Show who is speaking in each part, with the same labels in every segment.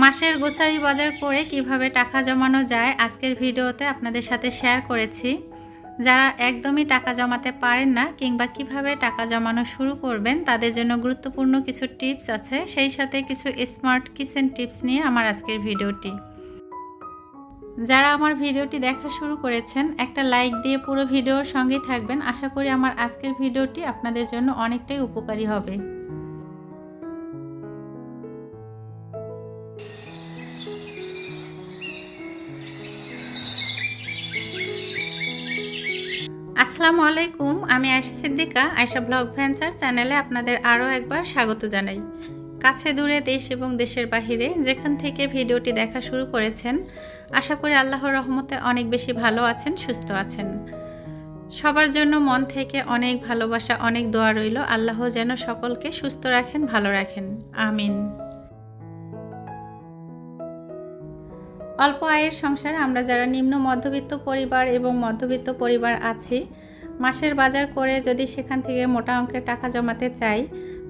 Speaker 1: মাসের গ্রোসারি বাজার করে কিভাবে টাকা জমানো যায় আজকের ভিডিওতে আপনাদের সাথে শেয়ার করেছি। যারা একদমই টাকা জমাতে পারেন না কিংবা কিভাবে টাকা জমানো শুরু করবেন তাদের জন্য গুরুত্বপূর্ণ কিছু টিপস আছে, সেই সাথে কিছু স্মার্ট কিচেন টিপস নিয়ে আমার আজকের ভিডিওটি। যারা আমার ভিডিওটি দেখা শুরু করেছেন একটা লাইক দিয়ে পুরো ভিডিওর সঙ্গেই থাকবেন। আশা করি আমার আজকের ভিডিওটি আপনাদের জন্য অনেকটাই উপকারী হবে। আসসালামু আলাইকুম, আমি আয়েশা সিদ্দিকা। আয়েশা ব্লগ ভেঞ্চার চ্যানেলে আপনাদের আরও একবার স্বাগত জানাই। কাছে দূরে দেশ এবং দেশের বাহিরে যেখান থেকে ভিডিওটি দেখা শুরু করেছেন, আশা করি আল্লাহর রহমতে অনেক বেশি ভালো আছেন, সুস্থ আছেন। সবার জন্য মন থেকে অনেক ভালোবাসা, অনেক দোয়া রইল। আল্লাহ যেন সকলকে সুস্থ রাখেন, ভালো রাখেন, আমিন। অল্প আয়ের সংসারে আমরা যারা নিম্ন মধ্যবিত্ত পরিবার এবং মধ্যবিত্ত পরিবার আছি, মাসের বাজার করে যদি সেখান থেকে মোটা অঙ্কের টাকা জমাতে চাই,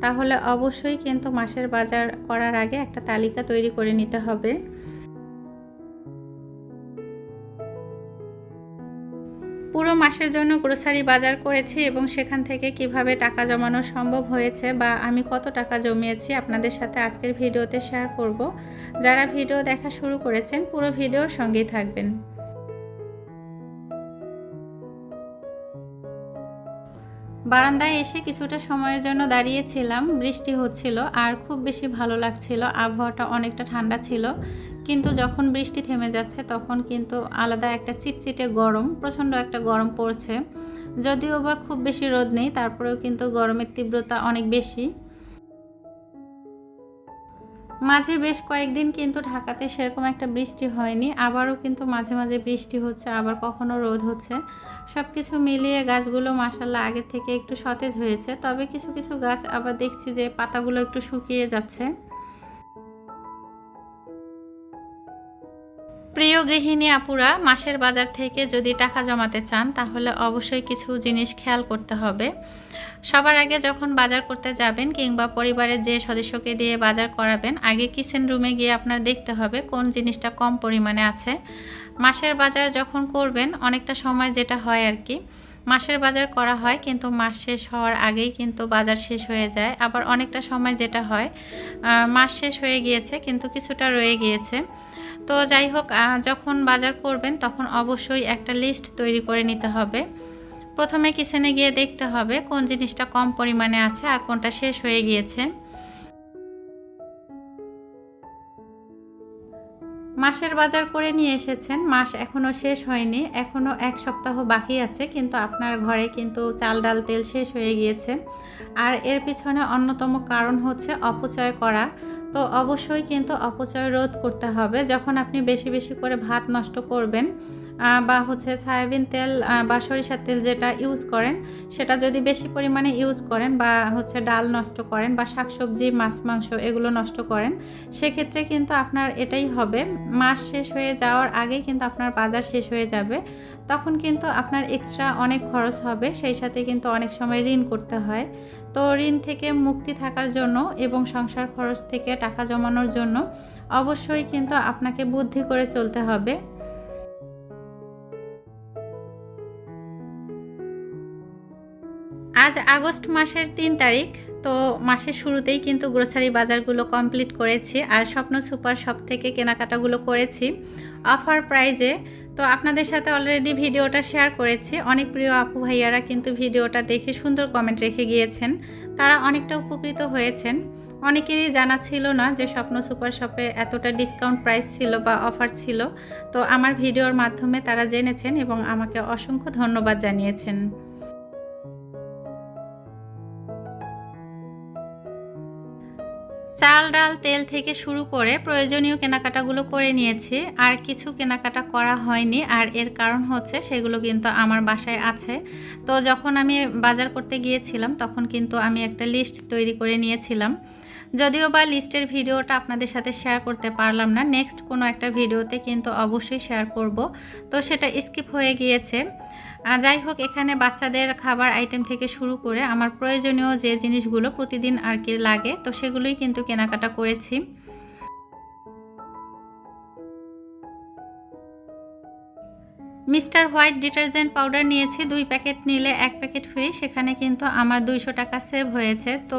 Speaker 1: তাহলে অবশ্যই কিন্তু মাসের বাজার করার আগে একটা তালিকা তৈরি করে নিতে হবে। পুরো মাসের জন্য গ্রোসারি বাজার করেছি এবং সেখান থেকে কিভাবে টাকা জমানো সম্ভব হয়েছে বা আমি কত টাকা জমিয়েছি আপনাদের সাথে আজকের ভিডিওতে শেয়ার করব। যারা ভিডিও দেখা শুরু করেছেন পুরো ভিডিওর সঙ্গেই থাকবেন। বারান্দায় এসে কিছুটা সময়ের জন্য দাঁড়িয়েছিলাম। বৃষ্টি হচ্ছিল আর খুব বেশি ভালো লাগছিল, আবহাওয়াটা অনেকটা ঠান্ডা ছিল। কিন্তু যখন বৃষ্টি থেমে যাচ্ছে তখন কিন্তু আলাদা একটা চিটচিটে গরম, প্রচণ্ড একটা গরম পড়ছে। যদিও বা খুব বেশি রোদ নেই, তারপরেও কিন্তু গরমের তীব্রতা অনেক বেশি। মাঝে বেশ কয়েকদিন কিন্তু ঢাকাতে সেরকম একটা বৃষ্টি হয়নি, আবারও কিন্তু মাঝে মাঝে বৃষ্টি হচ্ছে, আবার কখনো রোদ হচ্ছে। সব কিছু মিলিয়ে গাছগুলো মাশাআল্লাহ আগের থেকে একটু সতেজ হয়েছে, তবে কিছু কিছু গাছ আবার দেখছি যে পাতাগুলো একটু শুকিয়ে যাচ্ছে। প্রিয় গৃহিণী আপুরা, মাসের বাজার থেকে যদি টাকা জমাতে চান তাহলে অবশ্যই কিছু জিনিস খেয়াল করতে হবে। সবার আগে যখন বাজার করতে যাবেন কিংবা পরিবারের যে সদস্যকে দিয়ে বাজার করাবেন, আগে কিচেন রুমে গিয়ে আপনার দেখতে হবে কোন জিনিসটা কম পরিমাণে আছে। মাসের বাজার যখন করবেন অনেকটা সময় যেটা হয় আর কি, মাসের বাজার করা হয় কিন্তু মাস শেষ হওয়ার আগেই কিন্তু বাজার শেষ হয়ে যায়। আবার অনেকটা সময় যেটা হয় মাস শেষ হয়ে গিয়েছে কিন্তু কিছুটা রয়ে গিয়েছে। তো যাই হোক, যখন বাজার করবেন তখন অবশ্যই একটা লিস্ট তৈরি করে নিতে হবে। প্রথমে কিচেনে গিয়ে দেখতে হবে কোন জিনিসটা কম পরিমাণে আছে আর কোনটা শেষ হয়ে গিয়েছে। মাসের বাজার করে নিয়ে এসেছেন, মাস এখনও শেষ হয়নি, এখনও এক সপ্তাহ বাকি আছে, কিন্তু আপনার ঘরে কিন্তু চাল ডাল তেল শেষ হয়ে গিয়েছে। আর এর পিছনে অন্যতম কারণ হচ্ছে অপচয় করা। তো অবশ্যই কিন্তু অপচয় রোধ করতে হবে। যখন আপনি বেশি বেশি করে ভাত নষ্ট করবেন বা হচ্ছে সয়াবিন তেল বা সরিষার তেল যেটা ইউজ করেন, সেটা যদি বেশি পরিমাণে ইউজ করেন বা হচ্ছে ডাল নষ্ট করেন বা শাকসবজি মাছ মাংস এগুলো নষ্ট করেন, সেক্ষেত্রে কিন্তু আপনার এটাই হবে, মাস শেষ হয়ে যাওয়ার আগেই কিন্তু আপনার বাজার শেষ হয়ে যাবে। তখন কিন্তু আপনার এক্সট্রা অনেক খরচ হবে, সেই সাথে কিন্তু অনেক সময় ঋণ করতে হয়। তো ঋণ থেকে মুক্তি থাকার জন্য এবং সংসার খরচ থেকে টাকা জমানোর জন্য অবশ্যই কিন্তু আপনাকে বুদ্ধি করে চলতে হবে। আজ আগস্ট মাসের ৩ তারিখ। তো মাসের শুরুতেই কিন্তু গ্রোসারি বাজারগুলো কমপ্লিট করেছি আর স্বপ্ন সুপার শপ থেকে কেনাকাটাগুলো করেছি অফার প্রাইজে। তো আপনাদের সাথে অলরেডি ভিডিওটা শেয়ার করেছি। অনেক প্রিয় আপু ভাইয়ারা কিন্তু ভিডিওটা দেখে সুন্দর কমেন্ট রেখে গিয়েছেন, তারা অনেকটা উপকৃত হয়েছেন। অনেকেরই জানা ছিল না যে স্বপ্ন সুপার শপে এতটা ডিসকাউন্ট প্রাইস ছিল বা অফার ছিল। তো আমার ভিডিওর মাধ্যমে তারা জেনেছেন এবং আমাকে অসংখ্য ধন্যবাদ জানিয়েছেন। চাল ডাল তেল থেকে শুরু করে প্রয়োজনীয় কেনাকাটাগুলো করে নিয়েছি, আর কিছু কেনাকাটা করা হয়নি, আর এর কারণ হচ্ছে সেগুলো কিন্তু আমার বাসায় আছে। তো যখন আমি বাজার করতে গিয়েছিলাম তখন কিন্তু আমি একটা লিস্ট তৈরি করে নিয়েছিলাম। যদিও বা লিস্টের ভিডিওটা আপনাদের সাথে শেয়ার করতে পারলাম না, নেক্সট কোনো একটা ভিডিওতে কিন্তু অবশ্যই শেয়ার করব। তো সেটা স্কিপ হয়ে গিয়েছে। যাই হোক, এখানে বাচ্চাদের খাবার আইটেম থেকে শুরু করে আমার প্রয়োজনীয় যে জিনিসগুলো প্রতিদিন আর কি লাগে, তো সেগুলোই কিন্তু কেনাকাটা করেছি। মিস্টার হোয়াইট ডিটারজেন্ট পাউডার নিয়েছি, 2 প্যাকেট নিলে 1 প্যাকেট ফ্রি, সেখানে কিন্তু আমার 200 টাকা সেভ হয়েছে। তো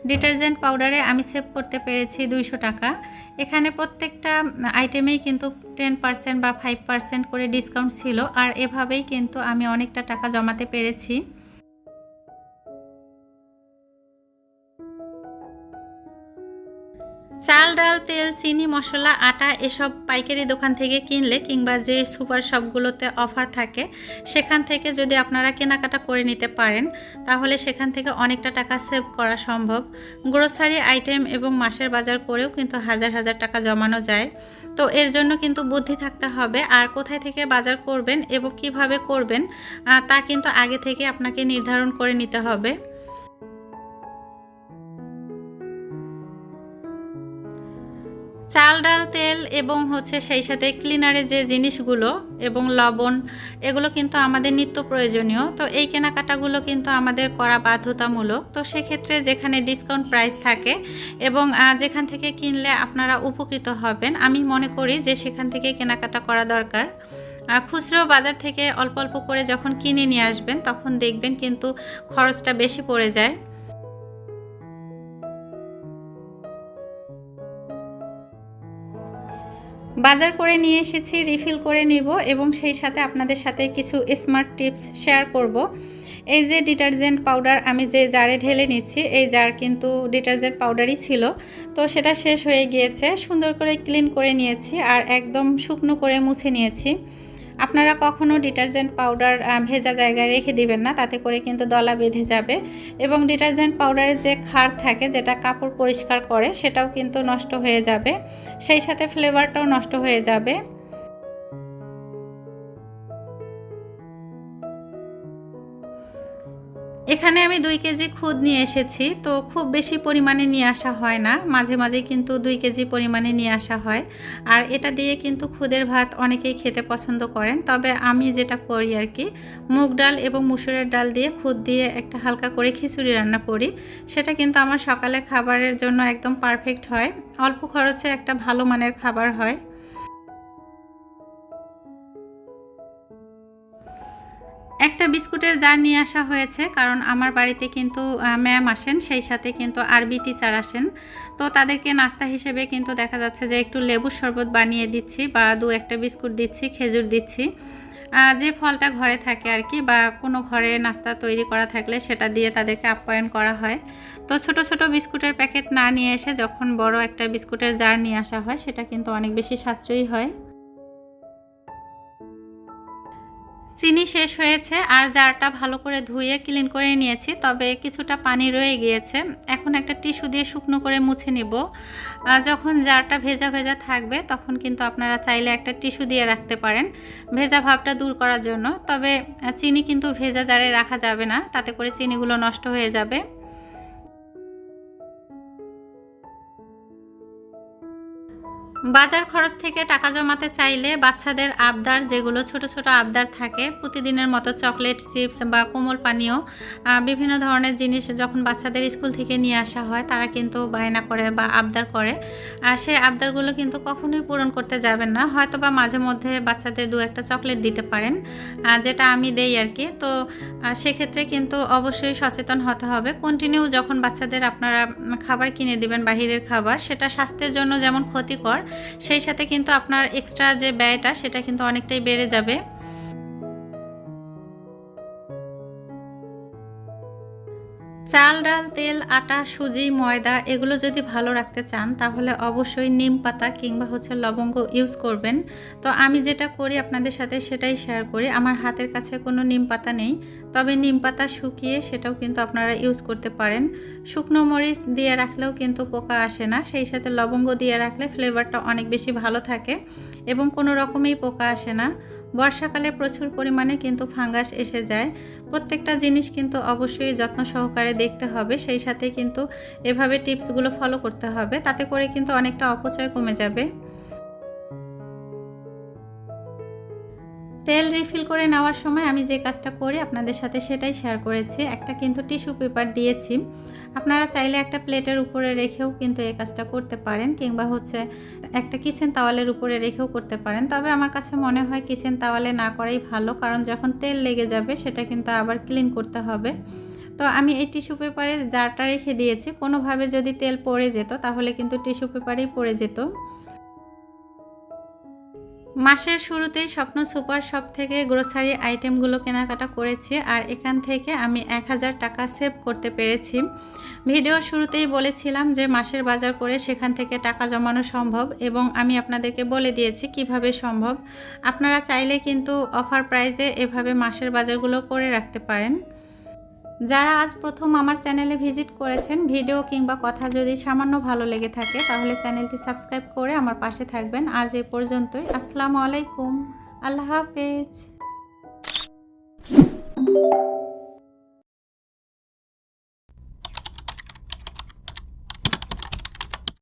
Speaker 1: ডিটারজেন্ট পাউডারে আমি সেভ করতে পেরেছি 200 টাকা। এখানে প্রত্যেকটা আইটেমেই কিন্তু 10% বা 5% করে ডিসকাউন্ট ছিল, আর এভাবেই কিন্তু আমি অনেকটা টাকা জমাতে পেরেছি। চাল, ডাল, তেল, চিনি, মশলা, আটা এসব পাইকারি দোকান থেকে কিনলে কিংবা যে সুপার শপগুলোতে অফার থাকে সেখান থেকে যদি আপনারা কেনাকাটা করে নিতে পারেন তাহলে সেখান থেকে অনেকটা টাকা সেভ করা সম্ভব। গ্রোসারি আইটেম এবং মাসের বাজার করেও কিন্তু হাজার হাজার টাকা জমানো যায়। তো এর জন্য কিন্তু বুদ্ধি থাকতে হবে, আর কোথায় থেকে বাজার করবেন এবং কিভাবে করবেন তা কিন্তু আগে থেকে আপনাকে নির্ধারণ করে নিতে হবে। চাল, ডাল, তেল এবং সেই সাথে ক্লিনারের যে জিনিসগুলো এবং লবণ, এগুলো কিন্তু আমাদের নিত্য প্রয়োজনীয়। তো এই কেনাকাটাগুলো কিন্তু আমাদের করা বাধ্যতামূলক। তো সেক্ষেত্রে যেখানে ডিসকাউন্ট প্রাইস থাকে এবং যেখান থেকে কিনলে আপনারা উপকৃত হবেন, আমি মনে করি যে সেখান থেকে কেনাকাটা করা দরকার। খুচরো বাজার থেকে অল্প অল্প করে যখন কিনে নিয়ে আসবেন তখন দেখবেন কিন্তু খরচটা বেশি পড়ে যায়। বাজার করে নিয়ে এসেছি, রিফিল করে নিব এবং সেই সাথে আপনাদের সাথে কিছু স্মার্ট টিপস শেয়ার করব। এই যে ডিটারজেন্ট পাউডার আমি যে জারে ঢেলে নিচ্ছি, এই জার কিন্তু ডিটারজেন্ট পাউডারই ছিল। তো সেটা শেষ হয়ে গিয়েছে, সুন্দর করে ক্লিন করে নিয়েছি আর একদম শুকনো করে মুছে নিয়েছি। আপনারা কখনো ডিটারজেন্ট পাউডার ভেজা জায়গায় রেখে দিবেন না, তাতে করে কিন্তু দলা বেঁধে যাবে এবং ডিটারজেন্ট পাউডারের যে ক্ষার থাকে যেটা কাপড় পরিষ্কার করে সেটাও কিন্তু নষ্ট হয়ে যাবে, সেই সাথে ফ্লেভারটাও নষ্ট হয়ে যাবে। এখানে আমি 2 কেজি খুদ নিয়ে এসেছি। তো খুব বেশি পরিমাণে নিয়ে আসা হয় না, মাঝে মাঝে কিন্তু 2 কেজি পরিমাণে নিয়ে আসা হয়। আর এটা দিয়ে কিন্তু খুদের ভাত অনেকেই খেতে পছন্দ করেন, তবে আমি যেটা করি আর কি, মুগ ডাল এবং মুসুরের ডাল দিয়ে খুদ দিয়ে একটা হালকা করে খিচুড়ি রান্না করি। সেটা কিন্তু আমার সকালের খাবারের জন্য একদম পারফেক্ট হয়, অল্প খরচে একটা ভালো মানের খাবার হয়। একটা বিস্কুটের জার নিয়ে আসা হয়েছে, কারণ আমার বাড়িতে কিন্তু ম্যাম আসেন, সেই সাথে কিন্তু আরবি টিচার আসেন। তো তাদেরকে নাস্তা হিসেবে কিন্তু দেখা যাচ্ছে যে একটু লেবুর শরবত বানিয়ে দিচ্ছি বা 2-1টা বিস্কুট দিচ্ছি, খেজুর দিচ্ছি। যে ফলটা ঘরে থাকে আর কি, বা কোনো ঘরে নাস্তা তৈরি করা থাকলে সেটা দিয়ে তাদেরকে আপ্যায়ন করা হয়। তো ছোট ছোট বিস্কুটের প্যাকেট না নিয়ে এসে যখন বড় একটা বিস্কুটের জার নিয়ে আসা হয় সেটা কিন্তু অনেক বেশি সাশ্রয়ী হয়। চিনি শেষ হয়েছে আর জারটা ভালো করে ধুয়ে ক্লিন করে নিয়েছি, তবে কিছুটা পানি রয়ে গিয়েছে। এখন একটা টিস্যু দিয়ে শুকনো করে মুছে নিব। যখন জারটা ভেজা ভেজা থাকবে তখন কিন্তু আপনারা চাইলে একটা টিস্যু দিয়ে রাখতে পারেন ভেজা ভাবটা দূর করার জন্য। তবে চিনি কিন্তু ভেজা জারে রাখা যাবে না, তাতে করে চিনিগুলো নষ্ট হয়ে যাবে। বাজার খরচ থেকে টাকা জমাতে চাইলে বাচ্চাদের আবদার, যেগুলো ছোট ছোট আবদার থাকে প্রতিদিনের মতো, চকলেট, চিপস বা কোমল পানীয়, বিভিন্ন ধরনের জিনিস যখন বাচ্চাদের স্কুল থেকে নিয়ে আসা হয় তারা কিন্তু বায়না করে বা আবদার করে। সেই আবদারগুলো কিন্তু কখনোই পূরণ করতে যাবেন না। হয়তো বা মাঝে মধ্যে বাচ্চাদের 2-1টা চকলেট দিতে পারেন, যেটা আমি দেই আর কি। তো সেক্ষেত্রে কিন্তু অবশ্যই সচেতন হতে হবে। কন্টিনিউ যখন বাচ্চাদের আপনারা খাবার কিনে দিবেন বাহিরের খাবার, সেটা স্বাস্থ্যের জন্য যেমন ক্ষতিকর, সেই সাথে কিন্তু আপনার এক্সট্রা যে ব্যয়টা সেটা কিন্তু অনেকটাই বেড়ে যাবে। চাল, ডাল, তেল, আটা, সুজি, ময়দা এগুলো যদি ভালো রাখতে চান তাহলে অবশ্যই নিম পাতা কিংবা লবঙ্গ ইউজ করবেন। তো আমি যেটা করি আপনাদের সাথে সেটাই শেয়ার করি। আমার হাতের কাছে কোনো নিম পাতা নেই, তবে নিম পাতা শুকিয়ে সেটাও কিন্তু আপনারা ইউজ করতে পারেন। শুকনো মরিচ দিয়ে রাখলেও কিন্তু পোকা আসে না, সেই সাথে লবঙ্গ দিয়ে রাখলে ফ্লেভারটা অনেক বেশি ভালো থাকে এবং কোনো রকমেই পোকা আসে না। বর্ষাকালে প্রচুর পরিমাণে কিন্তু ফাঙ্গাস এসে যায়। প্রত্যেকটা জিনিস কিন্তু অবশ্যই যত্ন সহকারে দেখতে হবে, সেই সাথে কিন্তু এভাবে টিপসগুলো ফলো করতে হবে, তাতে করে কিন্তু অনেকটা অপচয় কমে যাবে। তেল রিফিল করে নেওয়ার সময় আমি যে কাজটা করি আপনাদের সাথে সেটাই শেয়ার করেছি। একটা কিন্তু টিস্যু পেপার দিয়েছি, আপনারা চাইলে একটা প্লেটের উপরে রেখেও কিন্তু এই কাজটা করতে পারেন, কিংবা একটা কিচেন তাওয়ালের উপরে রেখেও করতে পারেন। তবে আমার কাছে মনে হয় কিচেন তাওয়ালে না করাই ভালো, কারণ যখন তেল লেগে যাবে সেটা কিন্তু আবার ক্লিন করতে হবে। তো আমি এই টিস্যু পেপারে জারটা রেখে দিয়েছি, কোনোভাবে যদি তেল পড়ে যেত তাহলে কিন্তু টিস্যু পেপারেই পড়ে যেত। মাসের শুরুতেই স্বপ্ন সুপার শপ থেকে গ্রোসারি আইটেমগুলো কেনাকাটা করেছি, আর এখান থেকে আমি 1000 টাকা সেভ করতে পেরেছি। ভিডিওর শুরুতেই বলেছিলাম যে মাসের বাজার করে সেখান থেকে টাকা জমানো সম্ভব, এবং আমি আপনাদেরকে বলে দিয়েছি কিভাবে সম্ভব। আপনারা চাইলে কিন্তু অফার প্রাইজে এভাবে মাসের বাজারগুলো করে রাখতে পারেন। যারা আজ প্রথম আমার চ্যানেলে ভিজিট করেছেন, ভিডিও কিংবা কথা যদি সামান্য ভালো লেগে থাকে তাহলে চ্যানেলটি সাবস্ক্রাইব করে আমার পাশে থাকবেন। আজ এ পর্যন্তই। আসসালামু আলাইকুম, আল্লাহ হাফেজ।